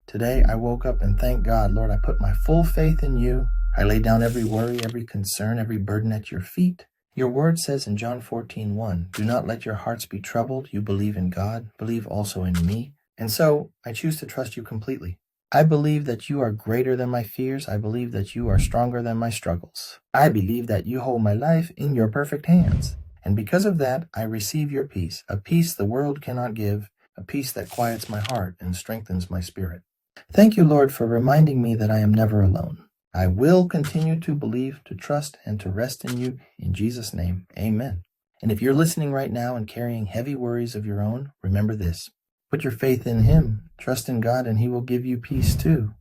Today I woke up and thank God, Lord, I put my full faith in you. I lay down every worry, every concern, every burden at your feet. Your word says in John 14:1, do not let your hearts be troubled. You believe in God, believe also in me. And so I choose to trust you completely. I believe that you are greater than my fears. I believe that you are stronger than my struggles. I believe that you hold my life in your perfect hands. And because of that, I receive your peace, a peace the world cannot give, a peace that quiets my heart and strengthens my spirit. Thank you, Lord, for reminding me that I am never alone. I will continue to believe, to trust, and to rest in you. In Jesus' name, amen. And if you're listening right now and carrying heavy worries of your own, remember this. Put your faith in him, trust in God, and he will give you peace too.